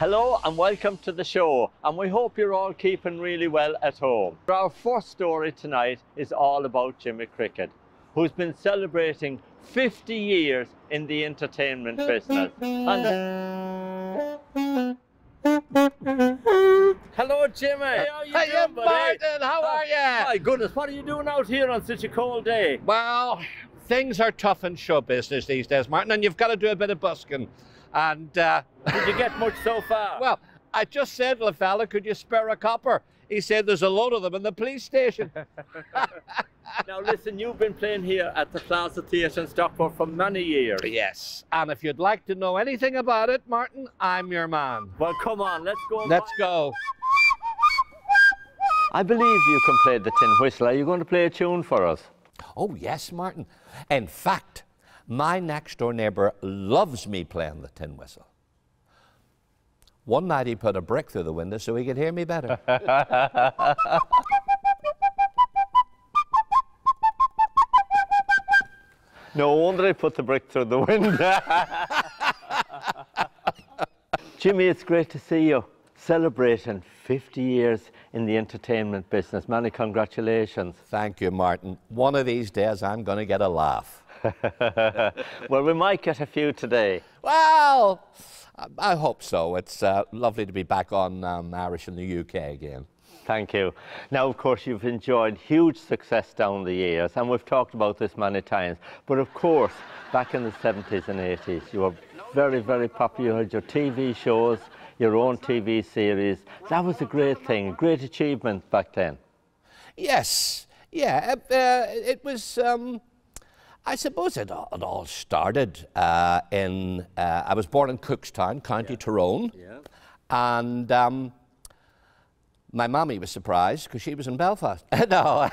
Hello and welcome to the show, and we hope you're all keeping really well at home. Our first story tonight is all about Jimmy Cricket, who's been celebrating 50 years in the entertainment business. Hello, Jimmy. Hey, how you doing, buddy? Martin, how are you? My goodness, what are you doing out here on such a cold day? Well, things are tough in show business these days, Martin, and you've got to do a bit of busking. And did you get much so far? Well, I just said to the fella, could you spare a copper? He said there's a load of them in the police station. Now listen, you've been playing here at the Plaza Theatre in Stockport for many years. Yes, and if you'd like to know anything about it, Martin, I'm your man. Well, come on, let's go. Let's go. I believe you can play the tin whistle. Are you going to play a tune for us? Oh, yes, Martin. In fact, my next door neighbour loves me playing the tin whistle. One night he put a brick through the window so he could hear me better. No wonder he put the brick through the window. Jimmy, it's great to see you celebrating 50 years in the entertainment business. Many congratulations. Thank you, Martin. One of these days I'm going to get a laugh. Well, we might get a few today. Well, I hope so. It's lovely to be back on Irish in the UK again. Thank you. Now, of course, you've enjoyed huge success down the years, and we've talked about this many times. But of course, back in the 70s and 80s, you were very, very popular. You had your TV shows, your own TV series. That was a great thing, a great achievement back then. Yes, yeah, it was... I suppose it all started I was born in Cookstown, County Tyrone, and my mammy was surprised because she was in Belfast. No,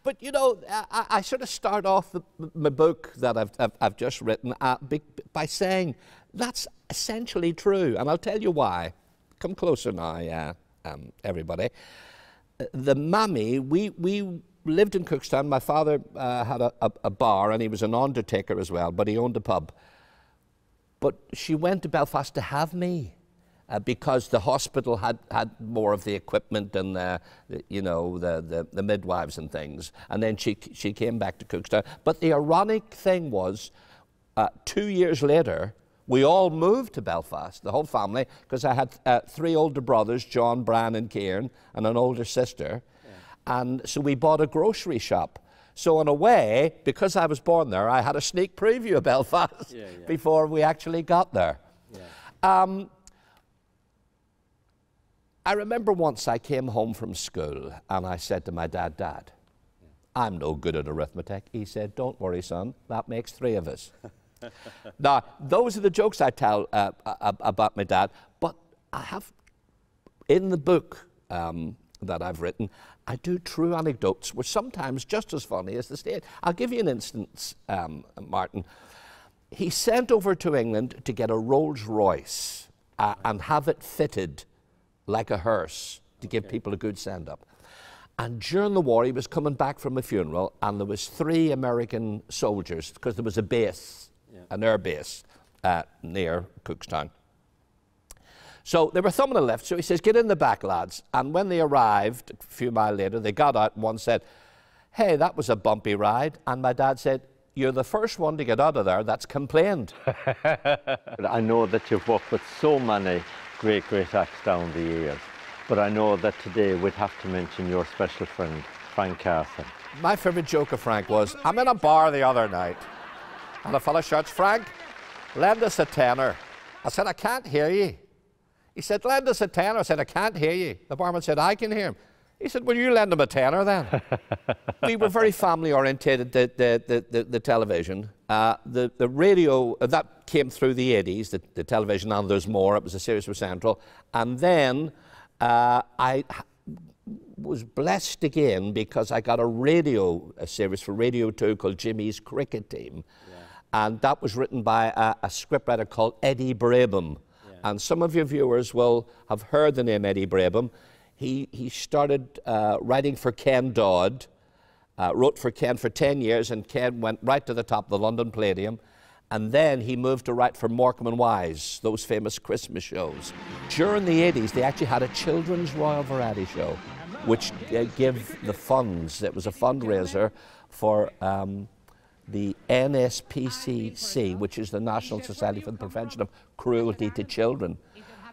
but you know, I sort of start off my book that I've just written by saying that's essentially true, and I'll tell you why. Come closer now, everybody. The mammy, we lived in Cookstown. My father had a bar, and he was an undertaker as well, but he owned a pub. But she went to Belfast to have me because the hospital had more of the equipment and the midwives and things. And then she came back to Cookstown. But the ironic thing was, 2 years later, we all moved to Belfast, the whole family, because I had 3 older brothers, John, Brian, and Kieran, and an older sister. And so we bought a grocery shop. So in a way, because I was born there, I had a sneak preview of Belfast before we actually got there. Yeah. I remember once I came home from school and I said to my dad, Dad, I'm no good at arithmetic. He said, don't worry, son, that makes 3 of us. Now, those are the jokes I tell about my dad, but I have, in the book that I've written, I do true anecdotes, which sometimes just as funny as the state. I'll give you an instance, Martin. He sent over to England to get a Rolls Royce and have it fitted like a hearse to give people a good send-up. And during the war, he was coming back from a funeral, and there was 3 American soldiers, because there was a base, an air base, near Cookstown. So they were thumbing a lift, so he says, get in the back, lads. And when they arrived, a few miles later, they got out, and one said, hey, that was a bumpy ride. And my dad said, you're the first one to get out of there that's complained. I know that you've worked with so many great acts down the years, but I know that today we'd have to mention your special friend, Frank Carson. My favourite joke of Frank was, I'm in a bar the other night, and a fella shouts, Frank, lend us a tenner. I said, I can't hear you. He said, lend us a tenner. I said, I can't hear you. The barman said, I can hear him. He said, well, you lend him a tenner then. We were very family orientated, the television. The radio, that came through the 80s, the television, and there's more. It was a series for Central. And then I was blessed again because I got a series for Radio 2 called Jimmy's Cricket Team. Yeah. And that was written by a scriptwriter called Eddie Brabham. And some of your viewers will have heard the name Eddie Brabham. He started writing for Ken Dodd, wrote for Ken for 10 years, and Ken went right to the top of the London Palladium. And then he moved to write for Morecambe and Wise, those famous Christmas shows. During the 80s, they actually had a children's Royal Variety Show, which gave the funds. It was a fundraiser for the NSPCC, which is the National Society for the Prevention of Cruelty to Children.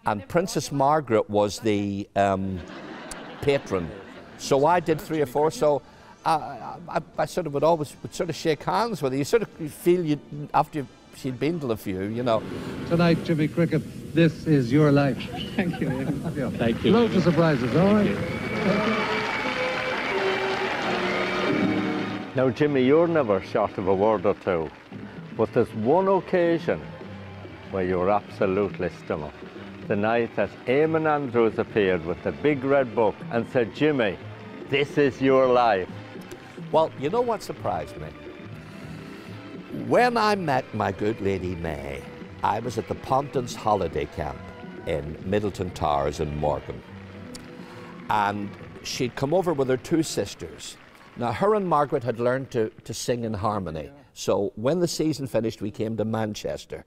And Princess Margaret was the patron. So I did 3 or 4. So I sort of would sort of shake hands with her. You sort of feel after she'd been to a few, you know. Tonight, Jimmy Cricket, this is your life. Thank you. Thank you. Loads of surprises, all right? Now, Jimmy, you're never short of a word or two, but there's one occasion where you're absolutely stomach. The night that Eamon Andrews appeared with the big red book and said, Jimmy, this is your life. Well, you know what surprised me? When I met my good lady May, I was at the Pontins holiday camp in Middleton Towers in Morecambe. And she'd come over with her 2 sisters. Now, her and Margaret had learned to sing in harmony. So when the season finished, we came to Manchester.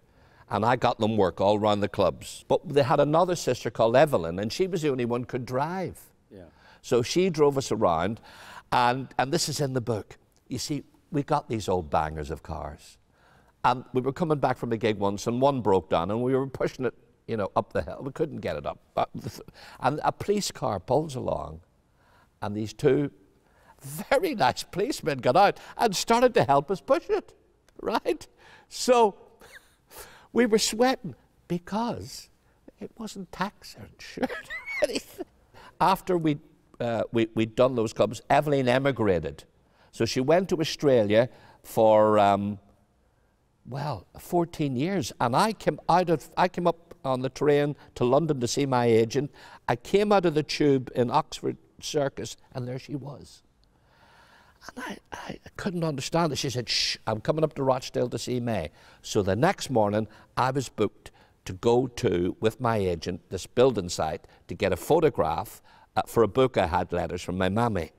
And I got them work all around the clubs. But they had another sister called Evelyn, and she was the only one who could drive. Yeah. So she drove us around, and this is in the book. You see, we got these old bangers of cars. And we were coming back from a gig once, and one broke down, and we were pushing it, you know, up the hill. We couldn't get it up. And a police car pulls along, and these 2 very nice policemen got out and started to help us push it, right? So we were sweating because it wasn't taxed or insured or anything. After we'd done those clubs, Evelyn emigrated. So she went to Australia for, well, 14 years. And I came up on the train to London to see my agent. I came out of the tube in Oxford Circus, and there she was. And I couldn't understand it. She said, shh, I'm coming up to Rochdale to see May. So the next morning, I was booked to go to, with my agent, this building site to get a photograph for a book I had, letters from my mammy.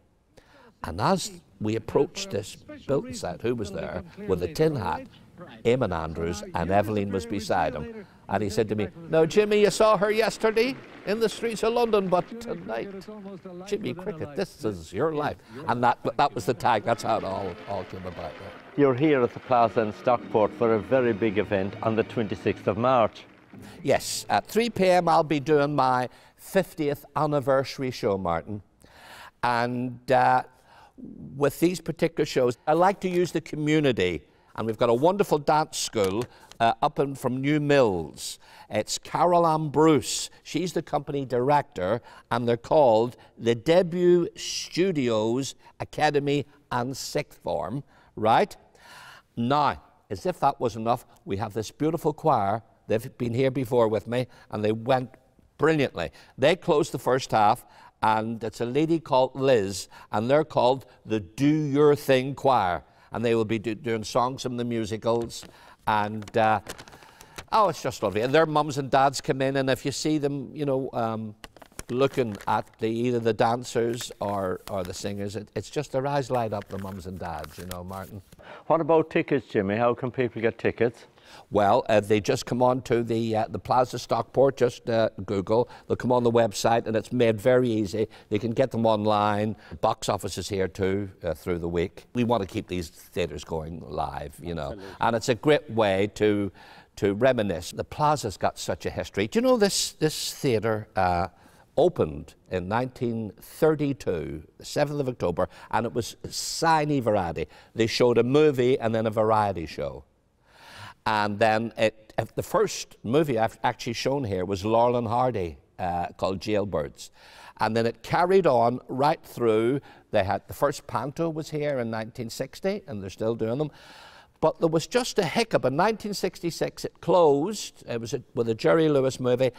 And as we approached this building site, who was there with a tin hat? Eamon Andrews, and Evelyn was beside him. And he said to me, "Now, Jimmy, you saw her yesterday in the streets of London, but tonight, Jimmy Cricket, this is your life." And that was the tag. That's how it all came about. You're here at the Plaza in Stockport for a very big event on the 26th of March. Yes, at 3 p.m. I'll be doing my 50th anniversary show, Martin. And with these particular shows, I like to use the community. And we've got a wonderful dance school up from New Mills. It's Carol Ann Bruce. She's the company director, and they're called the Debut Studios Academy and Sixth Form, right? Now, as if that was enough, we have this beautiful choir. They've been here before with me, and they went brilliantly. They closed the first half, and it's a lady called Liz, and they're called the Do Your Thing Choir. And they will be doing songs from the musicals, and oh, it's just lovely. And their mums and dads come in, and if you see them, you know, looking at either the dancers or the singers, it's just their eyes light up, the mums and dads, you know, Martin. What about tickets, Jimmy? How can people get tickets? Well, they just come on to the Plaza Stockport, just Google. They'll come on the website, and it's made very easy. They can get them online. Box office is here too through the week. We want to keep these theatres going live, you know. Absolutely. And it's a great way to reminisce. The Plaza's got such a history. Do you know this theatre opened in 1932, the 7th of October, and it was Cine Variety. They showed a movie and then a variety show. And then the first movie I've actually shown here was Laurel and Hardy, called Jailbirds. And then it carried on right through. They had the first Panto was here in 1960, and they're still doing them. But there was just a hiccup. In 1966, it closed. It was with a Jerry Lewis movie,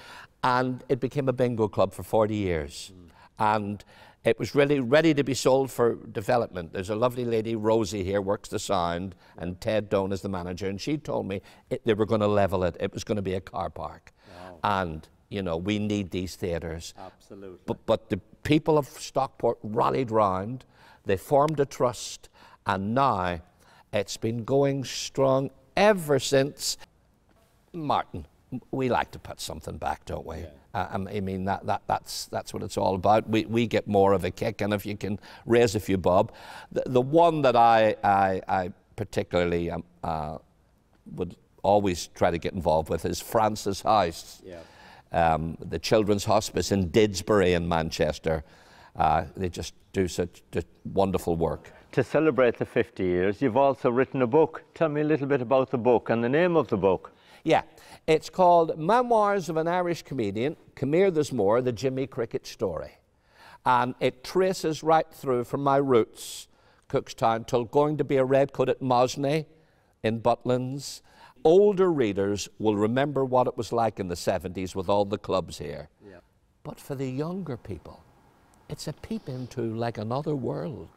and it became a bingo club for 40 years. And it was really ready to be sold for development. There's a lovely lady, Rosie, here, works the sound, and Ted Doan is the manager, and she told me they were going to level it. It was going to be a car park. Wow. And, you know, we need these theatres. Absolutely. But the people of Stockport rallied round. They formed a trust, and now it's been going strong ever since. Martin, we like to put something back, don't we? Yeah. I mean, that's what it's all about. We get more of a kick, and if you can raise a few bob. The one that I particularly would always try to get involved with is Francis House, the Children's Hospice in Didsbury in Manchester. They just do such wonderful work. To celebrate the 50 years, you've also written a book. Tell me a little bit about the book and the name of the book. Yeah, it's called Memoirs of an Irish Comedian, Come Here There's More, the Jimmy Cricket Story. And it traces right through from my roots, Cookstown, till going to be a redcoat at Mosney in Butlins. Older readers will remember what it was like in the 70s with all the clubs here. Yeah. But for the younger people, it's a peep into like another world.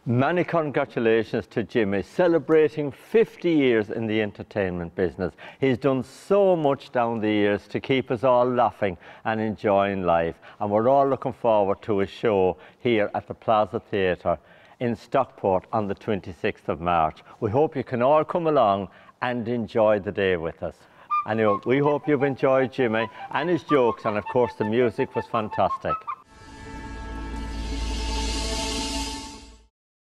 Many congratulations to Jimmy, celebrating 50 years in the entertainment business. He's done so much down the years to keep us all laughing and enjoying life. And we're all looking forward to his show here at the Plaza Theatre in Stockport on the 26th of March. We hope you can all come along and enjoy the day with us. Anyway, we hope you've enjoyed Jimmy and his jokes, and of course the music was fantastic.